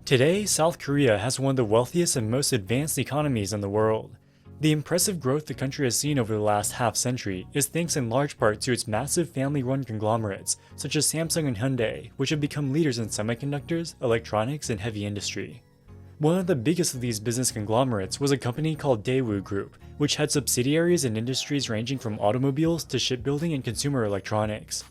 Today, South Korea has one of the wealthiest and most advanced economies in the world. The impressive growth the country has seen over the last half-century is thanks in large part to its massive family-run conglomerates, such as Samsung and Hyundai, which have become leaders in semiconductors, electronics, and heavy industry. One of the biggest of these business conglomerates was a company called Daewoo Group, which had subsidiaries in industries ranging from automobiles to shipbuilding and consumer electronics.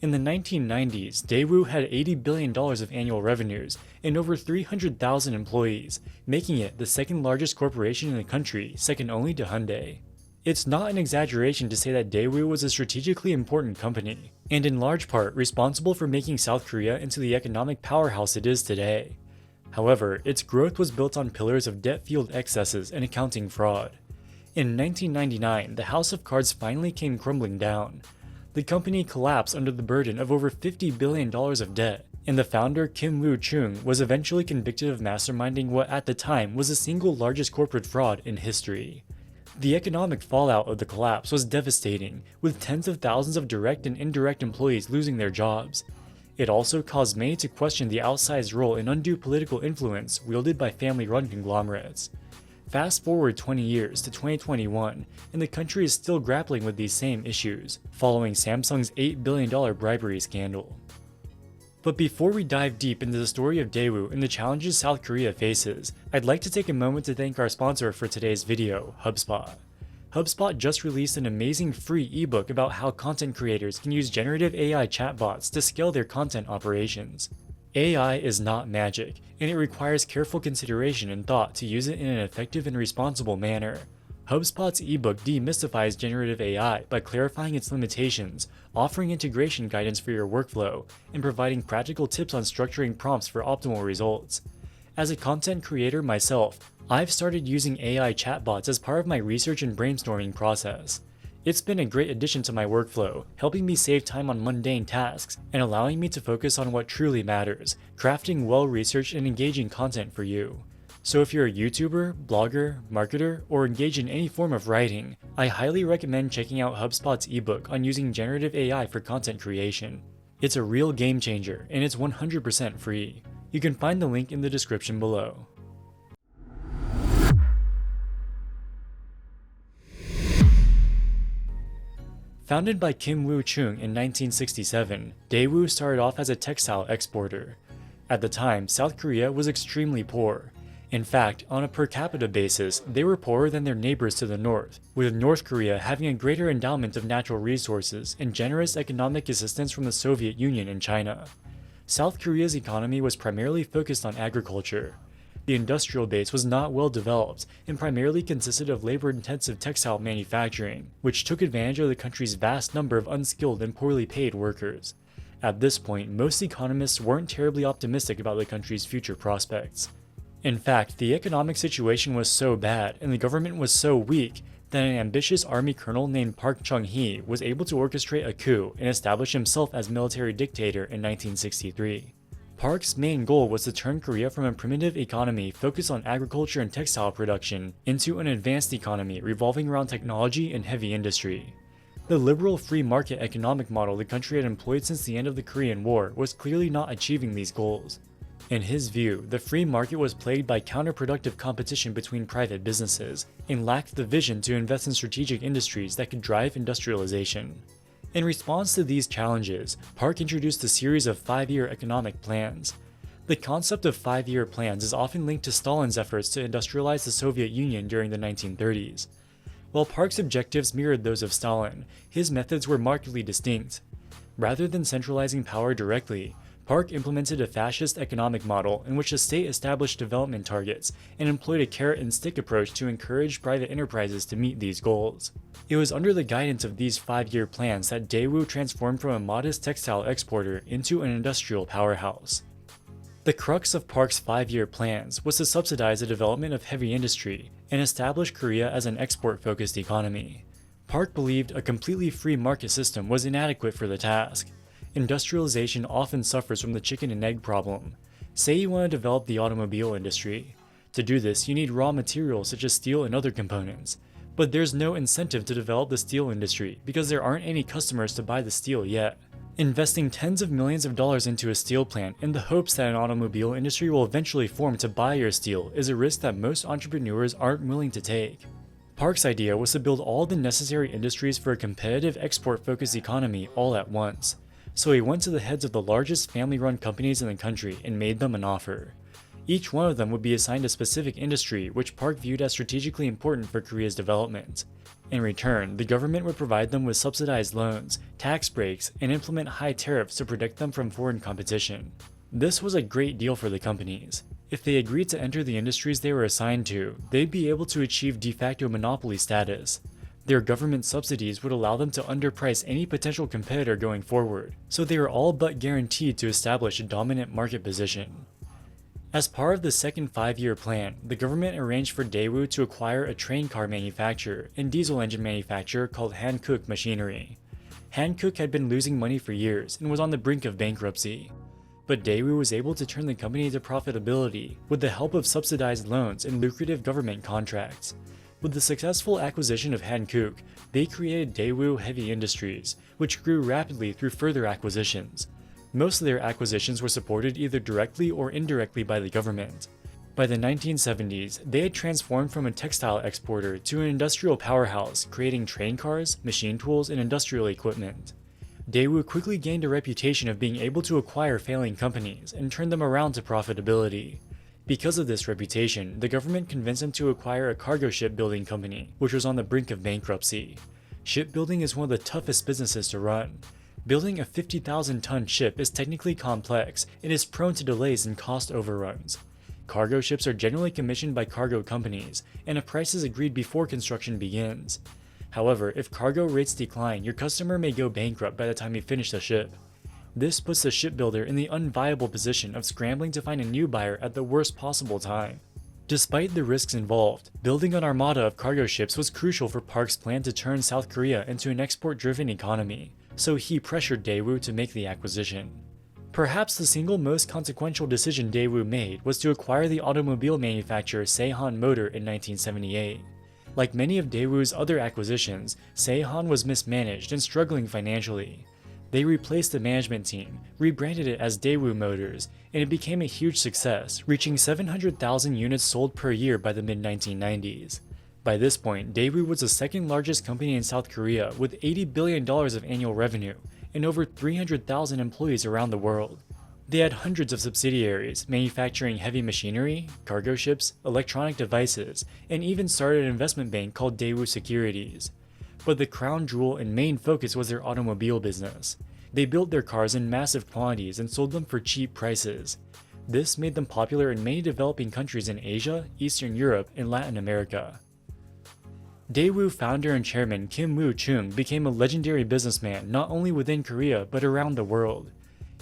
In the 1990s, Daewoo had $80 billion of annual revenues and over 300,000 employees, making it the second largest corporation in the country, second only to Hyundai. It's not an exaggeration to say that Daewoo was a strategically important company, and in large part responsible for making South Korea into the economic powerhouse it is today. However, its growth was built on pillars of debt-fueled excesses and accounting fraud. In 1999, the house of cards finally came crumbling down. The company collapsed under the burden of over $50 billion of debt, and the founder Kim Woo-chung was eventually convicted of masterminding what at the time was the single largest corporate fraud in history. The economic fallout of the collapse was devastating, with tens of thousands of direct and indirect employees losing their jobs. It also caused many to question the outsized role and undue political influence wielded by family-run conglomerates. Fast forward 20 years to 2021, and the country is still grappling with these same issues, following Samsung's $8 billion bribery scandal. But before we dive deep into the story of Daewoo and the challenges South Korea faces, I'd like to take a moment to thank our sponsor for today's video, HubSpot. HubSpot just released an amazing free ebook about how content creators can use generative AI chatbots to scale their content operations. AI is not magic, and it requires careful consideration and thought to use it in an effective and responsible manner. HubSpot's ebook demystifies generative AI by clarifying its limitations, offering integration guidance for your workflow, and providing practical tips on structuring prompts for optimal results. As a content creator myself, I've started using AI chatbots as part of my research and brainstorming process. It's been a great addition to my workflow, helping me save time on mundane tasks and allowing me to focus on what truly matters, crafting well-researched and engaging content for you. So if you're a YouTuber, blogger, marketer, or engage in any form of writing, I highly recommend checking out HubSpot's ebook on using generative AI for content creation. It's a real game changer, and it's 100% free. You can find the link in the description below. Founded by Kim Woo-chung in 1967, Daewoo started off as a textile exporter. At the time, South Korea was extremely poor. In fact, on a per capita basis, they were poorer than their neighbors to the north, with North Korea having a greater endowment of natural resources and generous economic assistance from the Soviet Union and China. South Korea's economy was primarily focused on agriculture. The industrial base was not well developed and primarily consisted of labor-intensive textile manufacturing, which took advantage of the country's vast number of unskilled and poorly paid workers. At this point, most economists weren't terribly optimistic about the country's future prospects. In fact, the economic situation was so bad and the government was so weak that an ambitious army colonel named Park Chung-hee was able to orchestrate a coup and establish himself as military dictator in 1963. Park's main goal was to turn Korea from a primitive economy focused on agriculture and textile production into an advanced economy revolving around technology and heavy industry. The liberal free market economic model the country had employed since the end of the Korean War was clearly not achieving these goals. In his view, the free market was plagued by counterproductive competition between private businesses and lacked the vision to invest in strategic industries that could drive industrialization. In response to these challenges, Park introduced a series of 5-year economic plans. The concept of 5-year plans is often linked to Stalin's efforts to industrialize the Soviet Union during the 1930s. While Park's objectives mirrored those of Stalin, his methods were markedly distinct. Rather than centralizing power directly, Park implemented a fascist economic model in which the state established development targets and employed a carrot-and-stick approach to encourage private enterprises to meet these goals. It was under the guidance of these 5-year plans that Daewoo transformed from a modest textile exporter into an industrial powerhouse. The crux of Park's 5-year plans was to subsidize the development of heavy industry and establish Korea as an export-focused economy. Park believed a completely free market system was inadequate for the task. Industrialization often suffers from the chicken and egg problem. Say you want to develop the automobile industry. To do this, you need raw materials such as steel and other components. But there's no incentive to develop the steel industry because there aren't any customers to buy the steel yet. investing tens of millions of dollars into a steel plant in the hopes that an automobile industry will eventually form to buy your steel is a risk that most entrepreneurs aren't willing to take. Park's idea was to build all the necessary industries for a competitive export-focused economy all at once. So he went to the heads of the largest family-run companies in the country and made them an offer. Each one of them would be assigned a specific industry which Park viewed as strategically important for Korea's development. In return, the government would provide them with subsidized loans, tax breaks, and implement high tariffs to protect them from foreign competition. This was a great deal for the companies. If they agreed to enter the industries they were assigned to, they'd be able to achieve de facto monopoly status. Their government subsidies would allow them to underprice any potential competitor going forward, so they were all but guaranteed to establish a dominant market position. As part of the second 5-year plan, the government arranged for Daewoo to acquire a train car manufacturer and diesel engine manufacturer called Hankook Machinery. Hankook had been losing money for years and was on the brink of bankruptcy. But Daewoo was able to turn the company to profitability with the help of subsidized loans and lucrative government contracts. With the successful acquisition of Hankook, they created Daewoo Heavy Industries, which grew rapidly through further acquisitions. Most of their acquisitions were supported either directly or indirectly by the government. By the 1970s, they had transformed from a textile exporter to an industrial powerhouse, creating train cars, machine tools, and industrial equipment. Daewoo quickly gained a reputation of being able to acquire failing companies and turn them around to profitability. Because of this reputation, the government convinced them to acquire a cargo shipbuilding company, which was on the brink of bankruptcy. Shipbuilding is one of the toughest businesses to run. Building a 50,000-ton ship is technically complex and is prone to delays and cost overruns. Cargo ships are generally commissioned by cargo companies, and a price is agreed before construction begins. However, if cargo rates decline, your customer may go bankrupt by the time you finish the ship. This puts the shipbuilder in the unviable position of scrambling to find a new buyer at the worst possible time. Despite the risks involved, building an armada of cargo ships was crucial for Park's plan to turn South Korea into an export-driven economy, so he pressured Daewoo to make the acquisition. Perhaps the single most consequential decision Daewoo made was to acquire the automobile manufacturer Seihan Motor in 1978. Like many of Daewoo's other acquisitions, Seihan was mismanaged and struggling financially. They replaced the management team, rebranded it as Daewoo Motors, and it became a huge success, reaching 700,000 units sold per year by the mid-1990s. By this point, Daewoo was the second largest company in South Korea with $80 billion of annual revenue and over 300,000 employees around the world. They had hundreds of subsidiaries, manufacturing heavy machinery, cargo ships, electronic devices, and even started an investment bank called Daewoo Securities. But the crown jewel and main focus was their automobile business. They built their cars in massive quantities and sold them for cheap prices. This made them popular in many developing countries in Asia, Eastern Europe, and Latin America. Daewoo founder and chairman Kim Woo-chung became a legendary businessman not only within Korea but around the world.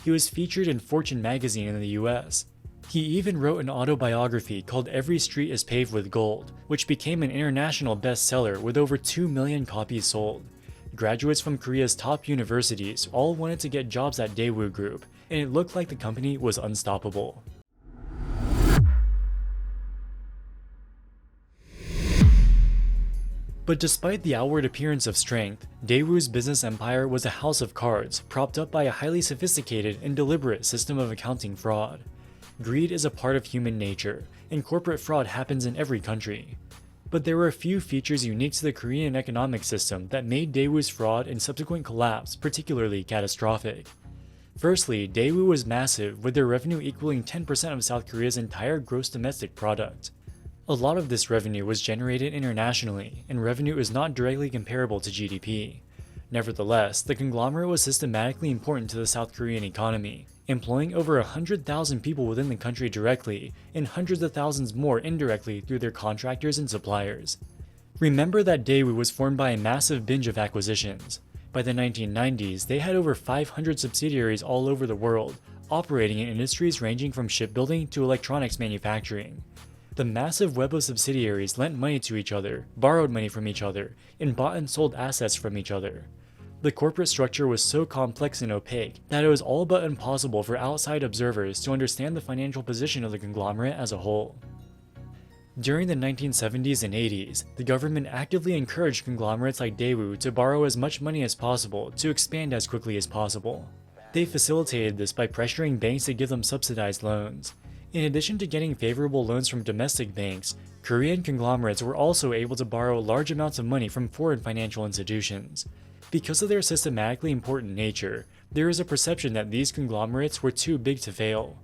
He was featured in Fortune magazine in the US. He even wrote an autobiography called Every Street is Paved with Gold, which became an international bestseller with over 2 million copies sold. Graduates from Korea's top universities all wanted to get jobs at Daewoo Group, and it looked like the company was unstoppable. But despite the outward appearance of strength, Daewoo's business empire was a house of cards propped up by a highly sophisticated and deliberate system of accounting fraud. Greed is a part of human nature, and corporate fraud happens in every country. But there were a few features unique to the Korean economic system that made Daewoo's fraud and subsequent collapse particularly catastrophic. Firstly, Daewoo was massive, with their revenue equaling 10% of South Korea's entire gross domestic product. A lot of this revenue was generated internationally, and revenue is not directly comparable to GDP. Nevertheless, the conglomerate was systematically important to the South Korean economy, employing over 100,000 people within the country directly, and hundreds of thousands more indirectly through their contractors and suppliers. Remember that Daewoo was formed by a massive binge of acquisitions. By the 1990s, they had over 500 subsidiaries all over the world, operating in industries ranging from shipbuilding to electronics manufacturing. The massive web of subsidiaries lent money to each other, borrowed money from each other, and bought and sold assets from each other. The corporate structure was so complex and opaque that it was all but impossible for outside observers to understand the financial position of the conglomerate as a whole. During the 1970s and 80s, the government actively encouraged conglomerates like Daewoo to borrow as much money as possible to expand as quickly as possible. They facilitated this by pressuring banks to give them subsidized loans. In addition to getting favorable loans from domestic banks, Korean conglomerates were also able to borrow large amounts of money from foreign financial institutions. Because of their systematically important nature, there is a perception that these conglomerates were too big to fail.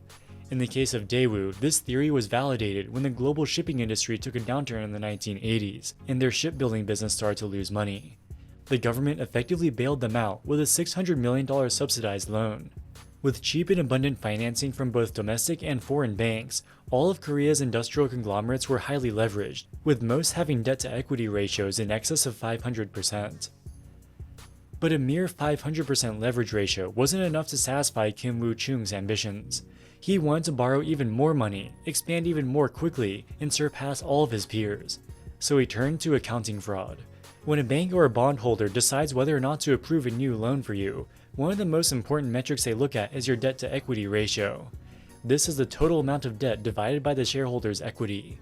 In the case of Daewoo, this theory was validated when the global shipping industry took a downturn in the 1980s, and their shipbuilding business started to lose money. The government effectively bailed them out with a $600 million subsidized loan. With cheap and abundant financing from both domestic and foreign banks, all of Korea's industrial conglomerates were highly leveraged, with most having debt-to-equity ratios in excess of 500%. But a mere 500% leverage ratio wasn't enough to satisfy Kim Woo-chung's ambitions. He wanted to borrow even more money, expand even more quickly, and surpass all of his peers. So he turned to accounting fraud. When a bank or a bondholder decides whether or not to approve a new loan for you, one of the most important metrics they look at is your debt-to-equity ratio. This is the total amount of debt divided by the shareholder's equity.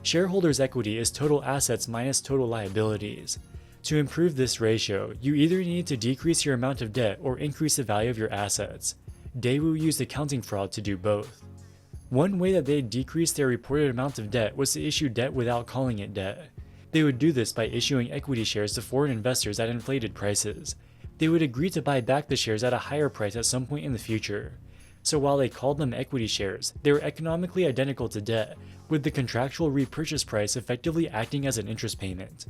Shareholder's equity is total assets minus total liabilities. To improve this ratio, you either need to decrease your amount of debt or increase the value of your assets. Daewoo used accounting fraud to do both. One way that they decreased their reported amount of debt was to issue debt without calling it debt. They would do this by issuing equity shares to foreign investors at inflated prices. They would agree to buy back the shares at a higher price at some point in the future. So while they called them equity shares, they were economically identical to debt, with the contractual repurchase price effectively acting as an interest payment.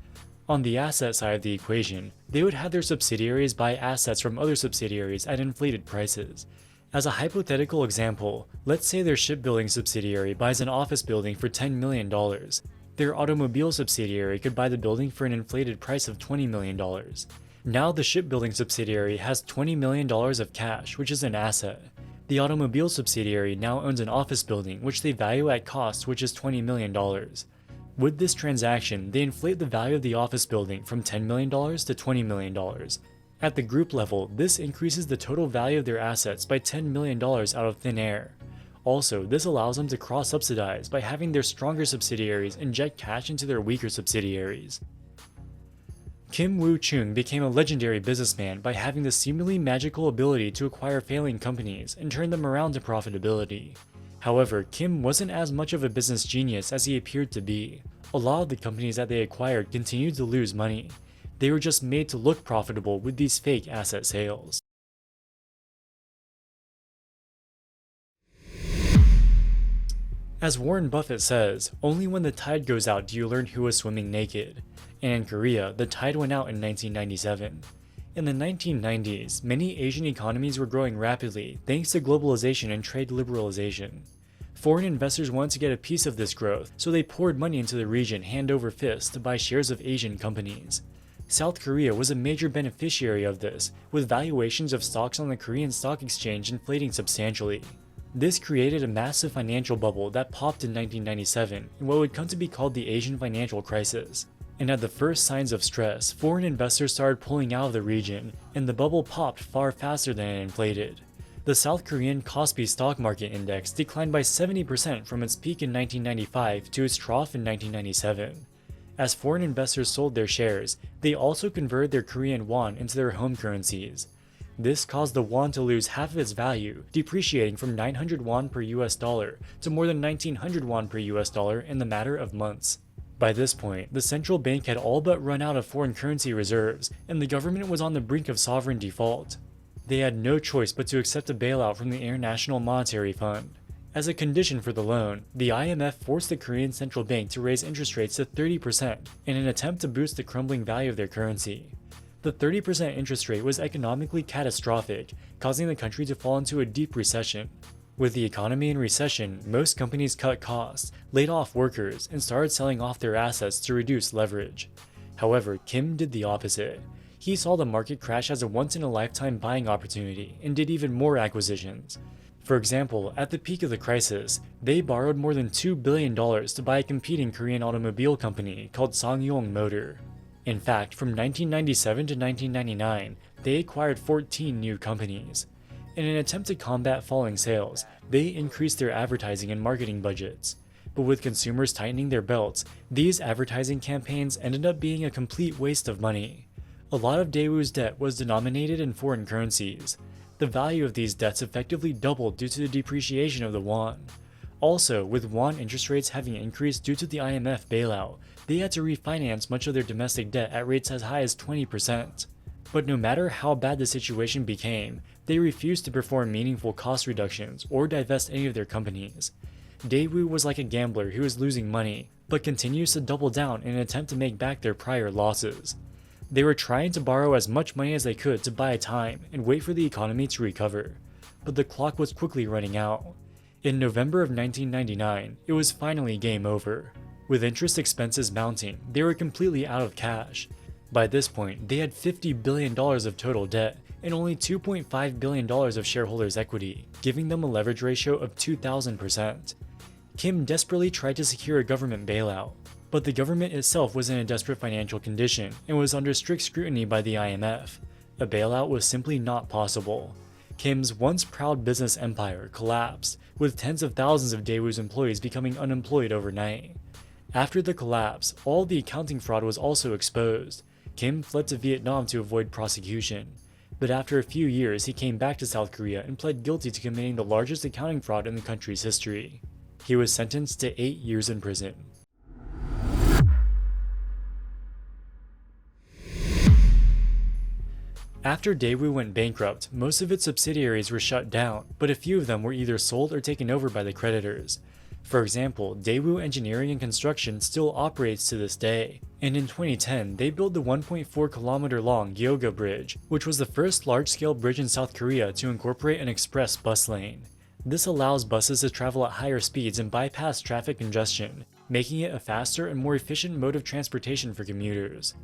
On the asset side of the equation, they would have their subsidiaries buy assets from other subsidiaries at inflated prices. As a hypothetical example, let's say their shipbuilding subsidiary buys an office building for $10 million. Their automobile subsidiary could buy the building for an inflated price of $20 million. Now the shipbuilding subsidiary has $20 million of cash, which is an asset. The automobile subsidiary now owns an office building, which they value at cost, which is $20 million. With this transaction, they inflate the value of the office building from $10 million to $20 million. At the group level, this increases the total value of their assets by $10 million out of thin air. Also, this allows them to cross-subsidize by having their stronger subsidiaries inject cash into their weaker subsidiaries. Kim Woo-chung became a legendary businessman by having the seemingly magical ability to acquire failing companies and turn them around to profitability. However, Kim wasn't as much of a business genius as he appeared to be. A lot of the companies that they acquired continued to lose money. They were just made to look profitable with these fake asset sales. As Warren Buffett says, only when the tide goes out do you learn who was swimming naked. And in Korea, the tide went out in 1997. In the 1990s, many Asian economies were growing rapidly thanks to globalization and trade liberalization. Foreign investors wanted to get a piece of this growth, so they poured money into the region hand over fist to buy shares of Asian companies. South Korea was a major beneficiary of this, with valuations of stocks on the Korean Stock Exchange inflating substantially. This created a massive financial bubble that popped in 1997 in what would come to be called the Asian financial crisis. And at the first signs of stress, foreign investors started pulling out of the region, and the bubble popped far faster than it inflated. The South Korean Kospi stock market index declined by 70% from its peak in 1995 to its trough in 1997. As foreign investors sold their shares, they also converted their Korean won into their home currencies. This caused the won to lose half of its value, depreciating from 900 won per US dollar to more than 1900 won per US dollar in the matter of months. By this point, the central bank had all but run out of foreign currency reserves, and the government was on the brink of sovereign default. They had no choice but to accept a bailout from the International Monetary Fund. As a condition for the loan, the IMF forced the Korean central bank to raise interest rates to 30% in an attempt to boost the crumbling value of their currency. The 30% interest rate was economically catastrophic, causing the country to fall into a deep recession. With the economy in recession, most companies cut costs, laid off workers, and started selling off their assets to reduce leverage. However, Kim did the opposite. He saw the market crash as a once-in-a-lifetime buying opportunity and did even more acquisitions. For example, at the peak of the crisis, they borrowed more than $2 billion to buy a competing Korean automobile company called Sangyong Motor. In fact, from 1997 to 1999, they acquired 14 new companies. In an attempt to combat falling sales, they increased their advertising and marketing budgets. But with consumers tightening their belts, these advertising campaigns ended up being a complete waste of money. A lot of Daewoo's debt was denominated in foreign currencies. The value of these debts effectively doubled due to the depreciation of the won. Also, with won interest rates having increased due to the IMF bailout, they had to refinance much of their domestic debt at rates as high as 20%. But no matter how bad the situation became, they refused to perform meaningful cost reductions or divest any of their companies. Daewoo was like a gambler who was losing money, but continues to double down in an attempt to make back their prior losses. They were trying to borrow as much money as they could to buy time and wait for the economy to recover, but the clock was quickly running out. In November of 1999, it was finally game over. With interest expenses mounting, they were completely out of cash. By this point, they had $50 billion of total debt and only $2.5 billion of shareholders' equity, giving them a leverage ratio of 2,000%. Kim desperately tried to secure a government bailout, but the government itself was in a desperate financial condition and was under strict scrutiny by the IMF. A bailout was simply not possible. Kim's once proud business empire collapsed, with tens of thousands of Daewoo's employees becoming unemployed overnight. After the collapse, all the accounting fraud was also exposed. Kim fled to Vietnam to avoid prosecution, but after a few years he came back to South Korea and pled guilty to committing the largest accounting fraud in the country's history. He was sentenced to 8 years in prison. After Daewoo went bankrupt, most of its subsidiaries were shut down, but a few of them were either sold or taken over by the creditors. For example, Daewoo Engineering and Construction still operates to this day, and in 2010 they built the 1.4-kilometer long Gyeongga Bridge, which was the first large-scale bridge in South Korea to incorporate an express bus lane. This allows buses to travel at higher speeds and bypass traffic congestion, making it a faster and more efficient mode of transportation for commuters.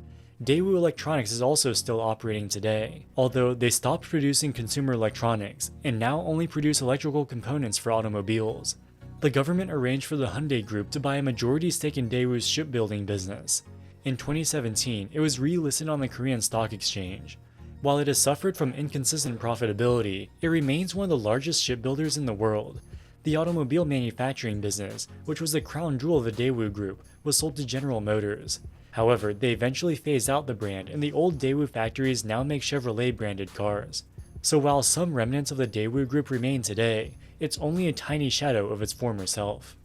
Daewoo Electronics is also still operating today, although they stopped producing consumer electronics and now only produce electrical components for automobiles. The government arranged for the Hyundai Group to buy a majority stake in Daewoo's shipbuilding business. In 2017, it was relisted on the Korean Stock Exchange. While it has suffered from inconsistent profitability, it remains one of the largest shipbuilders in the world. The automobile manufacturing business, which was the crown jewel of the Daewoo Group, was sold to General Motors. However, they eventually phased out the brand, and the old Daewoo factories now make Chevrolet-branded cars. So while some remnants of the Daewoo Group remain today, it's only a tiny shadow of its former self.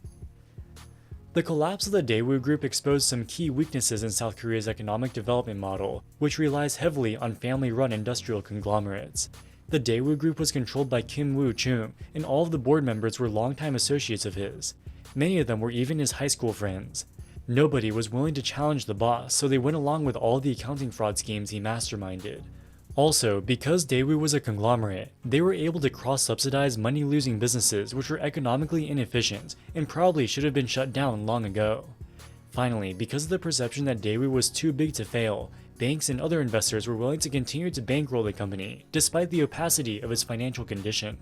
The collapse of the Daewoo Group exposed some key weaknesses in South Korea's economic development model, which relies heavily on family-run industrial conglomerates. The Daewoo Group was controlled by Kim Woo-chung, and all of the board members were longtime associates of his. Many of them were even his high school friends. Nobody was willing to challenge the boss, so they went along with all the accounting fraud schemes he masterminded. Also, because Daewoo was a conglomerate, they were able to cross-subsidize money-losing businesses which were economically inefficient and probably should have been shut down long ago. Finally, because of the perception that Daewoo was too big to fail, banks and other investors were willing to continue to bankroll the company, despite the opacity of its financial condition.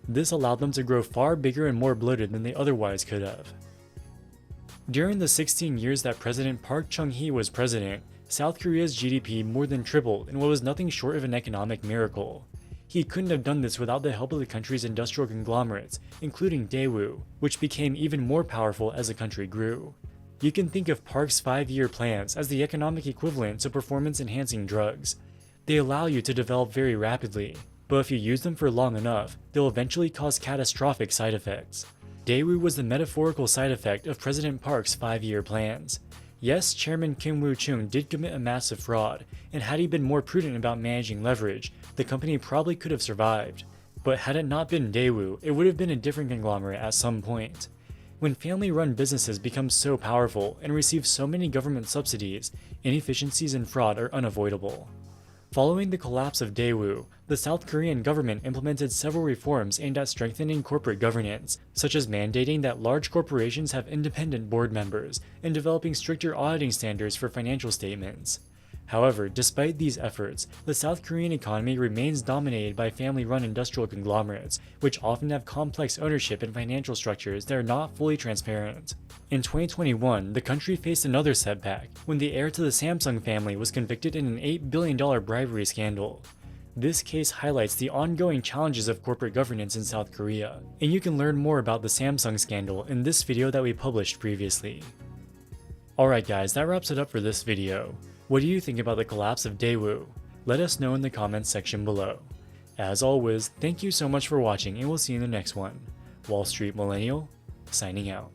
This allowed them to grow far bigger and more bloated than they otherwise could have. During the 16 years that President Park Chung-hee was president, South Korea's GDP more than tripled in what was nothing short of an economic miracle. He couldn't have done this without the help of the country's industrial conglomerates, including Daewoo, which became even more powerful as the country grew. You can think of Park's 5-year plans as the economic equivalent to performance-enhancing drugs. They allow you to develop very rapidly, but if you use them for long enough, they'll eventually cause catastrophic side effects. Daewoo was the metaphorical side effect of President Park's 5-year plans. Yes, Chairman Kim Woo-chung did commit a massive fraud, and had he been more prudent about managing leverage, the company probably could have survived. But had it not been Daewoo, it would have been a different conglomerate at some point. When family-run businesses become so powerful and receive so many government subsidies, inefficiencies and fraud are unavoidable. Following the collapse of Daewoo, the South Korean government implemented several reforms aimed at strengthening corporate governance, such as mandating that large corporations have independent board members and developing stricter auditing standards for financial statements. However, despite these efforts, the South Korean economy remains dominated by family-run industrial conglomerates, which often have complex ownership and financial structures that are not fully transparent. In 2021, the country faced another setback when the heir to the Samsung family was convicted in an $8 billion bribery scandal. This case highlights the ongoing challenges of corporate governance in South Korea, and you can learn more about the Samsung scandal in this video that we published previously. Alright guys, that wraps it up for this video. What do you think about the collapse of Daewoo? Let us know in the comments section below. As always, thank you so much for watching and we'll see you in the next one. Wall Street Millennial, signing out.